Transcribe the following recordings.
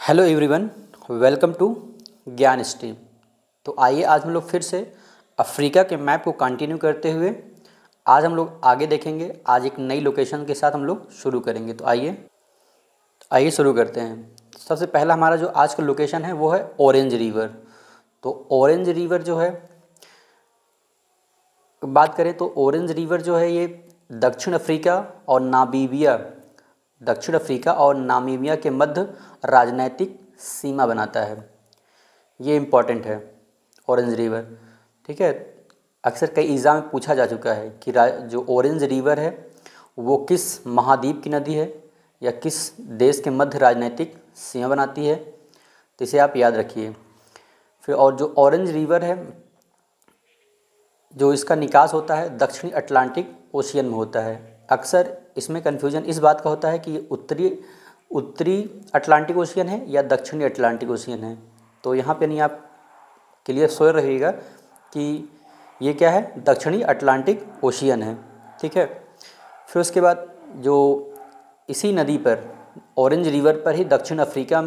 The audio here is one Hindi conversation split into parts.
हेलो एवरीवन, वेलकम टू ज्ञान स्ट्रीम। तो आइए आज हम लोग फिर से अफ्रीका के मैप को कंटिन्यू करते हुए आज हम लोग आगे देखेंगे। आज एक नई लोकेशन के साथ हम लोग शुरू करेंगे। तो आइए शुरू करते हैं। सबसे पहला हमारा जो आज का लोकेशन है वो है ऑरेंज रिवर। तो ऑरेंज रिवर जो है, बात करें तो ऑरेंज रिवर जो है ये दक्षिण अफ्रीका और नामीबिया के मध्य राजनैतिक सीमा बनाता है। ये इम्पॉर्टेंट है ऑरेंज रिवर, ठीक है। अक्सर कई एग्ज़ाम में पूछा जा चुका है कि जो ऑरेंज रिवर है वो किस महाद्वीप की नदी है या किस देश के मध्य राजनैतिक सीमा बनाती है, तो इसे आप याद रखिए। फिर और जो ऑरेंज रिवर है, जो इसका निकास होता है दक्षिणी अटलांटिक ओशियन में होता है। अक्सर इसमें कन्फ्यूजन इस बात का होता है कि ये उत्तरी अटलांटिक ओशियन है या दक्षिणी अटलांटिक ओशियन है। तो यहाँ पे नहीं, आप क्लियर श्योर रहिएगा कि ये क्या है, दक्षिणी अटलांटिक ओशियन है, ठीक है। फिर उसके बाद जो इसी नदी पर, ऑरेंज रिवर पर ही दक्षिण अफ्रीका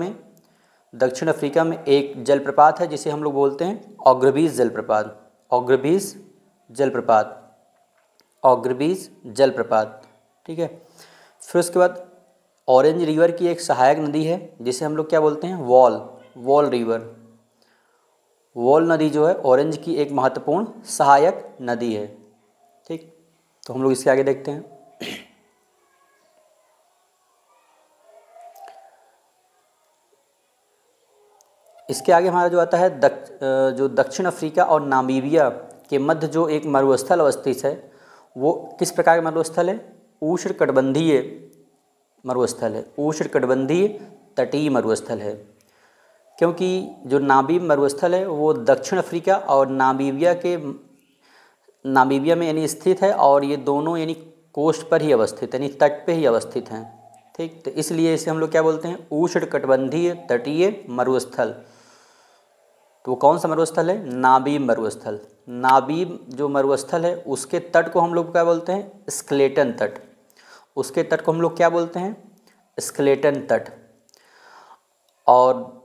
में एक जलप्रपात है जिसे हम लोग बोलते हैं ऑग्रबीज जलप्रपात, ठीक है। फिर उसके बाद ऑरेंज रिवर की एक सहायक नदी है जिसे हम लोग क्या बोलते हैं, वॉल रिवर। वॉल नदी जो है ऑरेंज की एक महत्वपूर्ण सहायक नदी है, ठीक। तो हम लोग इसके आगे देखते हैं। इसके आगे हमारा जो आता है जो दक्षिण अफ्रीका और नामीबिया के मध्य जो एक मरुस्थल अवस्थित है, वो किस प्रकार का मरुस्थल है, उष्णकटिबंधीय तटीय मरुस्थल है। क्योंकि जो नामीब मरुस्थल है वो दक्षिण अफ्रीका और नामीबिया में यानी स्थित है, और ये दोनों यानी कोस्ट पर ही अवस्थित यानी तट पे ही अवस्थित हैं, ठीक। तो इसलिए इसे हम लोग क्या बोलते हैं, उष्णकटिबंधीय तटीय मरुस्थल। तो वो कौन सा मरुस्थल है, नामीब मरुस्थल। नामीब जो मरुस्थल है उसके तट को हम लोग क्या बोलते हैं, स्केलेटन तट। और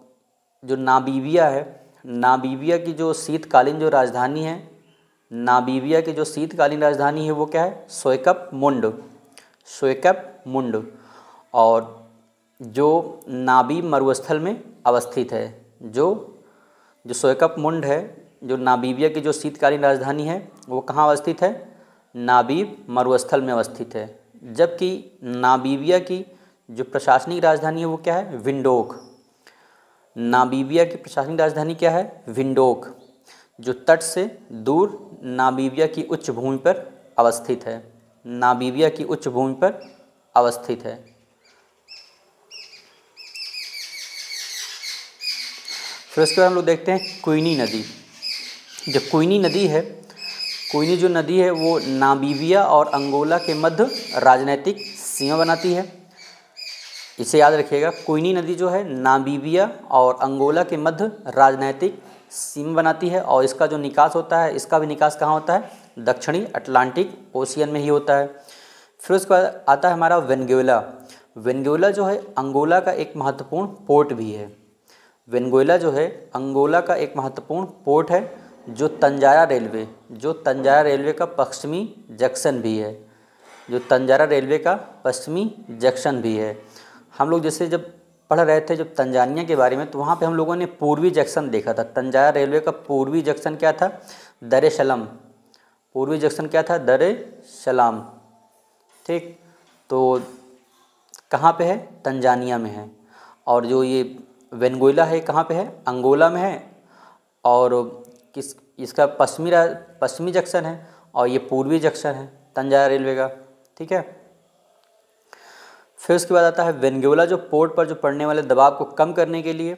जो नामीबिया है, नामीबिया की जो शीतकालीन राजधानी है वो क्या है, सोएकप मुंड। और जो नामीब मरुस्थल में अवस्थित है, जो सोएकप मुंड है, जो नामीबिया की जो शीतकालीन राजधानी है वो कहाँ अवस्थित है, नामीब मरुस्थल में अवस्थित है। जबकि नामीबिया की जो प्रशासनिक राजधानी है वो क्या है, विंडोक, जो तट से दूर नामीबिया की उच्च भूमि पर अवस्थित है। फिर उसके बाद हम लोग देखते हैं क्वीनी नदी। जो क्वीनी नदी है वो नामीबिया और अंगोला के मध्य राजनैतिक सीमा बनाती है। इसे याद रखिएगा, क्वीनी नदी जो है नामीबिया और अंगोला के मध्य राजनैतिक सीमा बनाती है, और इसका जो निकास होता है, इसका भी निकास कहाँ होता है, दक्षिणी अटलांटिक ओशियन में ही होता है। फिर उसके बाद आता है हमारा वेनेजुएला जो है अंगोला का एक महत्वपूर्ण पोर्ट भी है। वेनेजुएला जो है अंगोला का एक महत्वपूर्ण पोर्ट है, जो तंजारा रेलवे का पश्चिमी जंक्शन भी है। हम लोग जैसे जब पढ़ रहे थे जब तंजानिया के बारे में, तो वहाँ पे हम लोगों ने पूर्वी जंक्शन देखा था। तंजारा रेलवे का पूर्वी जंक्शन क्या था, दर ए सलाम, ठीक। तो कहाँ पे है, तंजानिया में है। और जो ये वेनेजुएला है कहाँ पे है, अंगोला में है, और इसका पश्चिमी जंक्शन है, और ये पूर्वी जंक्शन है तंजारा रेलवे का, ठीक है। फिर उसके बाद आता है वेनेजुएला जो पोर्ट पर जो पड़ने वाले दबाव को कम करने के लिए,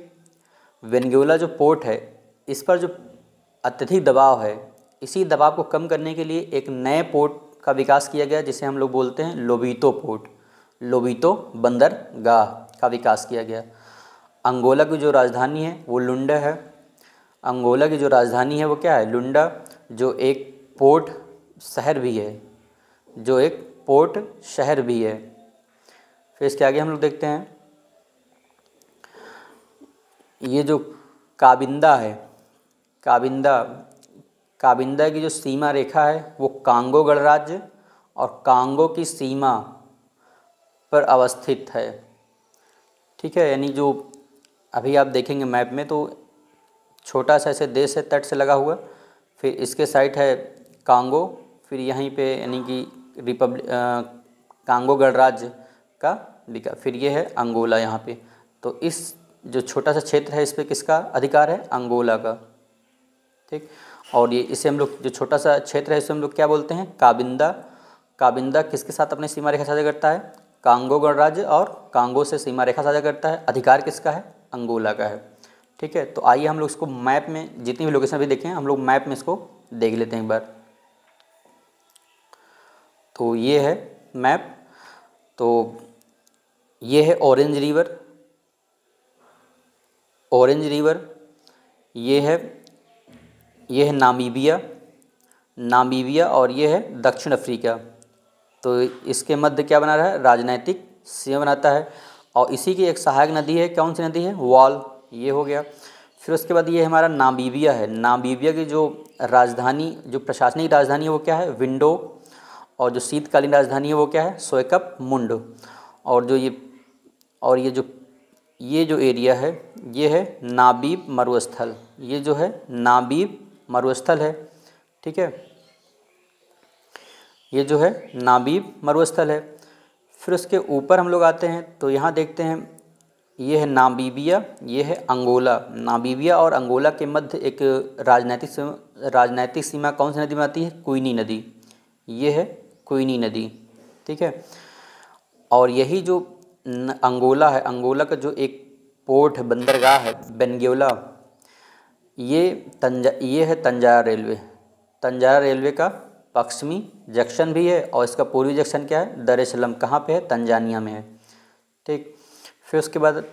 वेनेजुएला जो पोर्ट है इस पर जो अत्यधिक दबाव है, इसी दबाव को कम करने के लिए एक नए पोर्ट का विकास किया गया जिसे हम लोग बोलते हैं लोबीतो बंदरगाह का विकास किया गया। अंगोला की जो राजधानी है वो लुंडा है। जो एक पोर्ट शहर भी है। फिर इसके आगे हम लोग देखते हैं ये जो काबिंदा है, काबिंदा काबिंदा की जो सीमा रेखा है वो कांगो गणराज्य और कांगो की सीमा पर अवस्थित है। ठीक है, यानी जो अभी आप देखेंगे मैप में तो छोटा सा ऐसे देश है तट से लगा हुआ, फिर इसके साइड है कांगो, फिर यहीं पे यानी कि कांगो गणराज्य का लिखा, फिर ये है अंगोला यहाँ पे। तो इस जो छोटा सा क्षेत्र है इस पे किसका अधिकार है? अंगोला का। ठीक, और ये इसे हम लोग जो छोटा सा क्षेत्र है इसे हम लोग क्या बोलते हैं? काबिंदा। काबिंदा किसके साथ अपनी सीमा रेखा साझा करता है? कांगो गणराज्य और कांगो से सीमा रेखा साझा करता है। अधिकार किसका है? अंगोला का है। ठीक है, तो आइए हम लोग इसको मैप में जितनी भी लोकेशन अभी देखें हम लोग मैप में इसको देख लेते हैं एक बार। तो ये है मैप, तो ये है ऑरेंज रिवर, ऑरेंज रिवर, ये है नामीबिया, नामीबिया, और ये है दक्षिण अफ्रीका। तो इसके मध्य क्या बना रहा है? राजनैतिक सीमा बनाता है। और इसी की एक सहायक नदी है, कौन सी नदी है? वॉल, ये हो गया। फिर उसके बाद ये हमारा नामीबिया है। नामीबिया की जो राजधानी, जो प्रशासनिक राजधानी है वो क्या है? विंडो, और जो शीतकालीन राजधानी है वो क्या है? सोएकअपमुंड। और जो ये जो एरिया है ये है नाबीब मरुस्थल, ये जो है नाबीब मरुस्थल है। ठीक है, ये जो है नाबीब मरुस्थल है। फिर उसके ऊपर हम लोग आते हैं तो यहाँ देखते हैं ये है नामीबिया, ये है अंगोला। नामीबिया और अंगोला के मध्य एक राजनैतिक सीमा कौन सी नदी में आती है? क्वीनी नदी, ये है क्वीनी नदी। ठीक है, और यही जो अंगोला है, अंगोला का जो एक पोर्ट है, बंदरगाह है बेनगुएला, ये है तंजारा रेलवे। तंजारा रेलवे का पश्चिमी जंक्शन भी है और इसका पूर्वी जंक्शन क्या है? दर ए सलाम। कहाँ पे है? तंजानिया में है। ठीक, फिर उसके बाद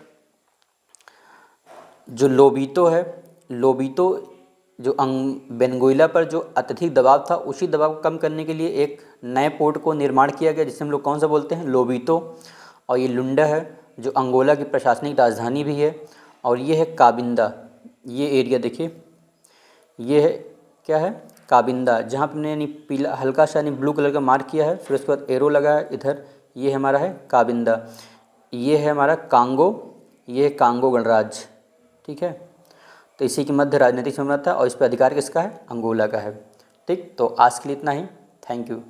जो लोबीतो है, लोबीतो जो बेनगुएला पर जो अत्यधिक दबाव था उसी दबाव को कम करने के लिए एक नए पोर्ट को निर्माण किया गया जिसे हम लोग कौन सा बोलते हैं? लोबीतो। और ये लुंडा है जो अंगोला की प्रशासनिक राजधानी भी है। और ये है काबिंदा, ये एरिया देखिए, ये है क्या है? काबिंदा, जहाँ पे यानी पीला हल्का सा यानी ब्लू कलर का मार्क किया है, फिर उसके बाद एरो लगा है इधर, ये हमारा है काबिंदा। ये है हमारा कांगो, ये है कांगो गणराज्य। ठीक है, तो इसी के मध्य राजनीतिक संबंध था और इस पर अधिकार किसका है? अंगोला का है। ठीक, तो आज के लिए इतना ही। Thank you.